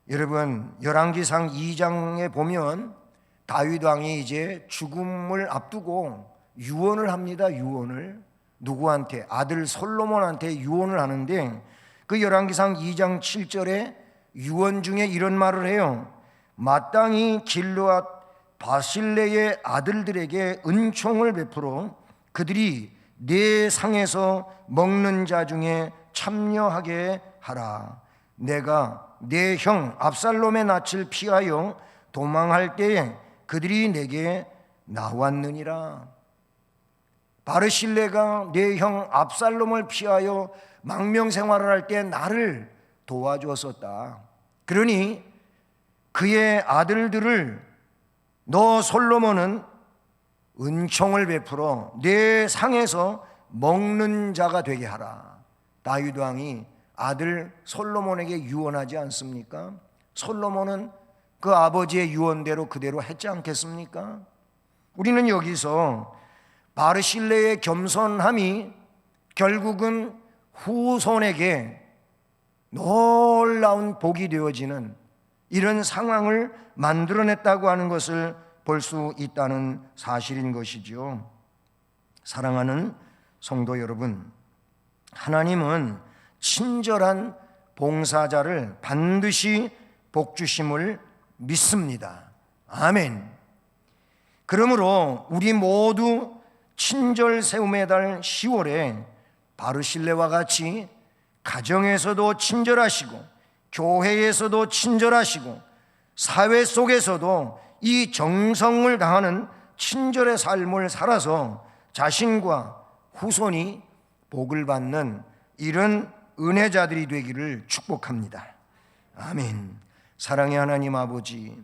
여러분, 열왕기상 2장에 보면 다윗 왕이 이제 죽음을 앞두고 유언을 합니다. 유언을 누구한테? 아들 솔로몬한테 유언을 하는데, 그 열왕기상 2장 7절에 유언 중에 이런 말을 해요. 마땅히 길르앗 바실레의 아들들에게 은총을 베풀어 그들이 내 상에서 먹는 자 중에 참여하게 하라. 내가 내 형 압살롬의 낯을 피하여 도망할 때에 그들이 내게 나왔느니라. 바르실레가 내 형 압살롬을 피하여 망명생활을 할 때 나를 도와주었었다. 그러니 그의 아들들을 너 솔로몬은 은총을 베풀어 내 상에서 먹는 자가 되게 하라. 다윗 왕이 아들 솔로몬에게 유언하지 않습니까? 솔로몬은 그 아버지의 유언대로 그대로 했지 않겠습니까? 우리는 여기서 바르실레의 겸손함이 결국은 후손에게 놀라운 복이 되어지는 이런 상황을 만들어냈다고 하는 것을 볼 수 있다는 사실인 것이지요. 사랑하는 성도 여러분, 하나님은 친절한 봉사자를 반드시 복주심을 믿습니다. 아멘. 그러므로 우리 모두 친절 세움의 달 10월에 바르실레와 같이 가정에서도 친절하시고 교회에서도 친절하시고 사회 속에서도 이 정성을 다하는 친절의 삶을 살아서 자신과 후손이 복을 받는 이런 은혜자들이 되기를 축복합니다. 아멘. 사랑의 하나님 아버지,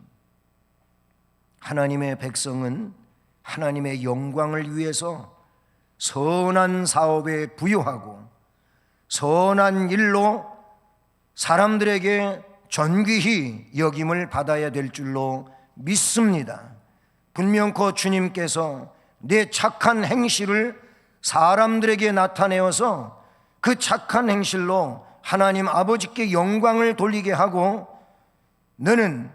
하나님의 백성은 하나님의 영광을 위해서 선한 사업에 부여하고 선한 일로 사람들에게 존귀히 여김을 받아야 될 줄로 믿습니다. 분명코 주님께서 내 착한 행실을 사람들에게 나타내어서 그 착한 행실로 하나님 아버지께 영광을 돌리게 하고 너는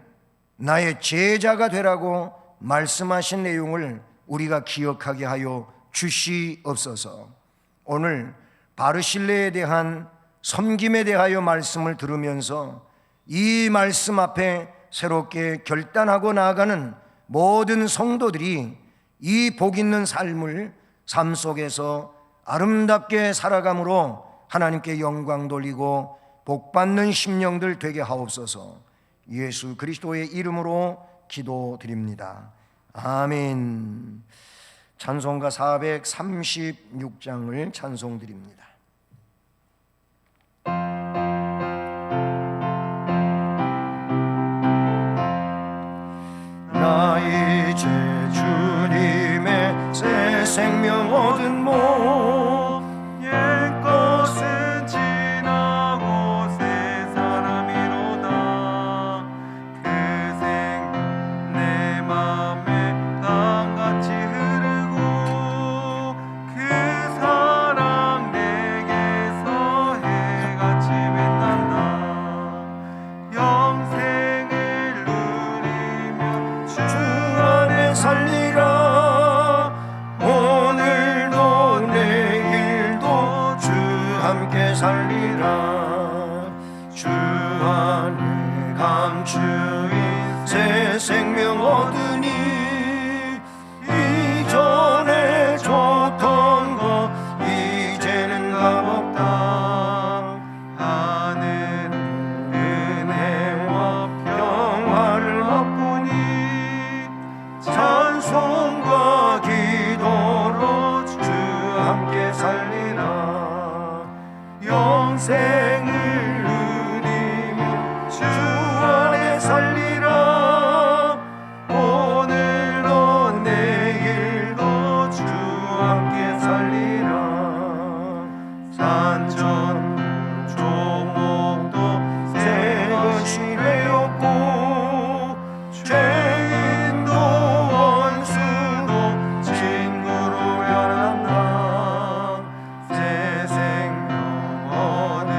나의 제자가 되라고 말씀하신 내용을 우리가 기억하게 하여 주시옵소서. 오늘 바르실레에 대한 섬김에 대하여 말씀을 들으면서 이 말씀 앞에 새롭게 결단하고 나아가는 모든 성도들이 이 복 있는 삶을 삶 속에서 아름답게 살아감으로 하나님께 영광 돌리고 복 받는 심령들 되게 하옵소서. 예수 그리스도의 이름으로 기도드립니다. 아멘. 찬송가 436장을 찬송드립니다. 나 이제 주님의 새 생명 얻은 몸 옛것은 지나고 새 사람이로다. 그 생명 내 맘에 강같이 흐르고 그 사랑 내게서 해같이 빛난다. 영생을 누리며 주 안에 살리라. 오늘도 내일도 주 함께 살리라. 주 안에 감추인 새 생명 얻으니 이전에 줬던 것 이제는 값없다. 하늘은 은혜와 평화를 맛보니 찬송과 기도로 주 함께 살리라. 영생을 누리며 주 안에 살리라. 오늘도 내일도 주 함께 살리라. 산전 조목도 새 것이 되었고 죄인도 원수도 친구로 변한다. 새 생명 얻은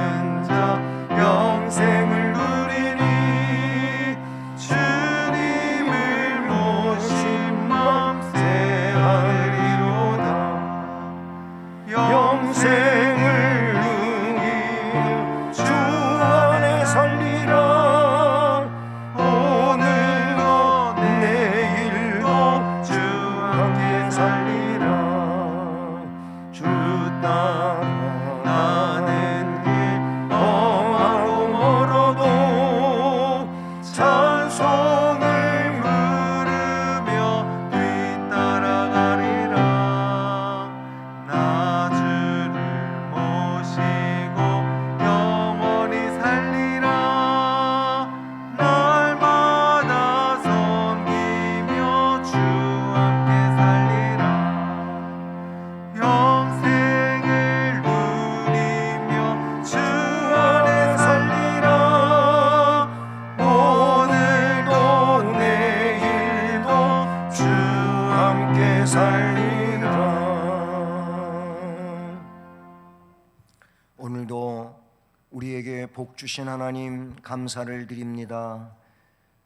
복 주신 하나님 감사를 드립니다.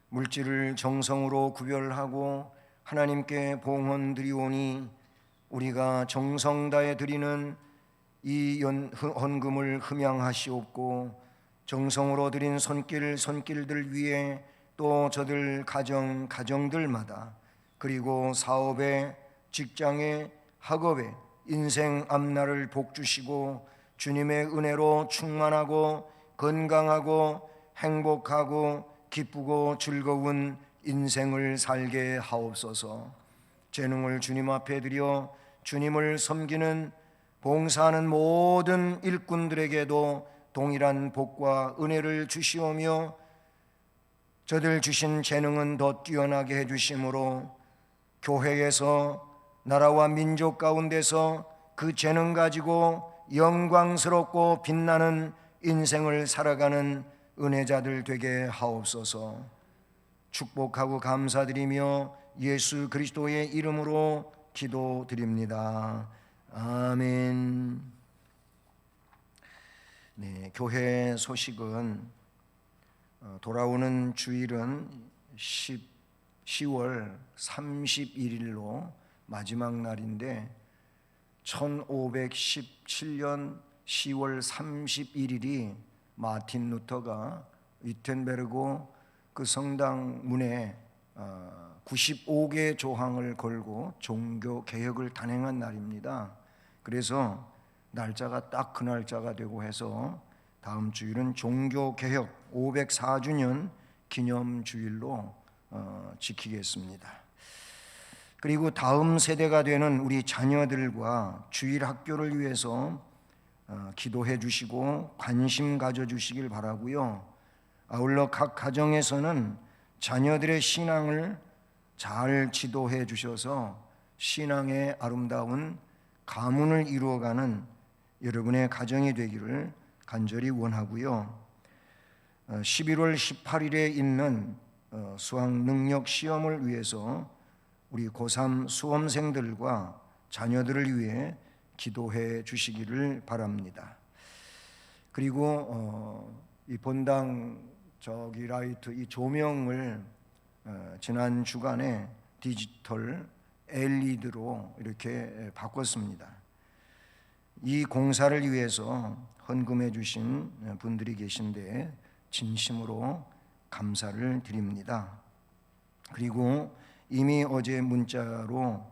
물질을 정성으로 구별하고 하나님께 봉헌 드리오니 우리가 정성 다해 드리는 이 헌금을 흠양하시옵고 정성으로 드린 손길들 위에 또 저들 가정들마다 그리고 사업에 직장에 학업에 인생 앞날을 복 주시고 주님의 은혜로 충만하고 건강하고 행복하고 기쁘고 즐거운 인생을 살게 하옵소서. 재능을 주님 앞에 드려 주님을 섬기는 봉사하는 모든 일꾼들에게도 동일한 복과 은혜를 주시오며 저들 주신 재능은 더 뛰어나게 해주심으로 교회에서 나라와 민족 가운데서 그 재능 가지고 영광스럽고 빛나는 인생을 살아가는 은혜자들 되게 하옵소서. 축복하고 감사드리며 예수 그리스도의 이름으로 기도드립니다. 아멘. 네, 교회 소식은 돌아오는 주일은 10월 31일로 마지막 날인데 1517년 10월 31일이 마틴 루터가 위텐베르고 그 성당 문에 95개 조항을 걸고 종교 개혁을 단행한 날입니다. 그래서 날짜가 딱 그 날짜가 되고 해서 다음 주일은 종교 개혁 504주년 기념 주일로 지키겠습니다. 그리고 다음 세대가 되는 우리 자녀들과 주일 학교를 위해서 기도해 주시고 관심 가져 주시길 바라고요. 아울러 각 가정에서는 자녀들의 신앙을 잘 지도해 주셔서 신앙의 아름다운 가문을 이루어가는 여러분의 가정이 되기를 간절히 원하고요. 11월 18일에 있는 수학 능력 시험을 위해서 우리 고3 수험생들과 자녀들을 위해 기도해 주시기를 바랍니다. 그리고 이 본당 저기 라이트 이 조명을 지난 주간에 디지털 LED로 이렇게 바꿨습니다. 이 공사를 위해서 헌금해 주신 분들이 계신데 진심으로 감사를 드립니다. 그리고 이미 어제 문자로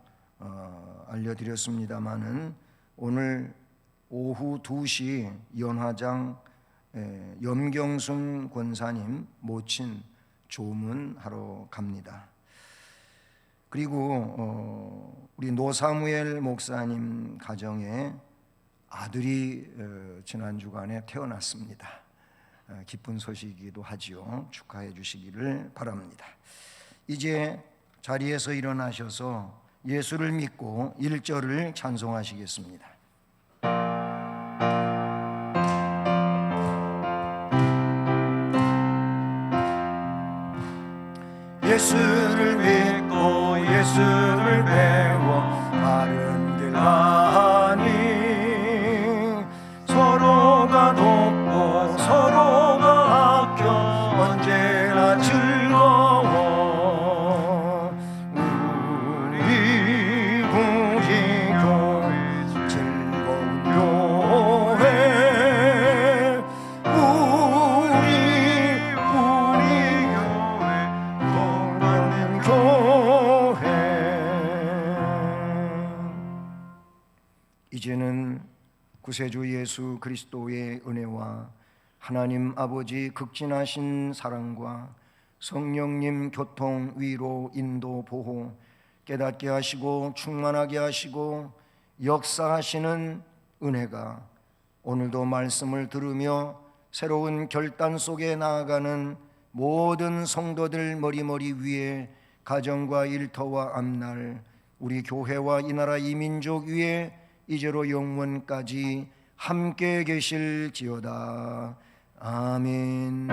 알려드렸습니다마는 오늘 오후 2시 연화장 염경순 권사님 모친 조문하러 갑니다. 그리고 우리 노사무엘 목사님 가정에 아들이 지난 주간에 태어났습니다. 기쁜 소식이기도 하지요. 축하해 주시기를 바랍니다. 이제 자리에서 일어나셔서 예수를 믿고 1절을 찬송하시겠습니다. 예수를 믿고 예수를 배워 바른 길 가니 서로가 돕고 서로가 아껴 언제나 즐거워 우리 구기교회 즐거운 교회 우리 교회 건강한 교회. 이제는 구세주 예수 그리스도의 은혜와 하나님 아버지 극진하신 사랑과 성령님 교통, 위로, 인도, 보호 깨닫게 하시고 충만하게 하시고 역사하시는 은혜가 오늘도 말씀을 들으며 새로운 결단 속에 나아가는 모든 성도들 머리머리 위에 가정과 일터와 앞날 우리 교회와 이 나라 이 민족 위에 이제로 영원까지 함께 계실지어다. 아멘.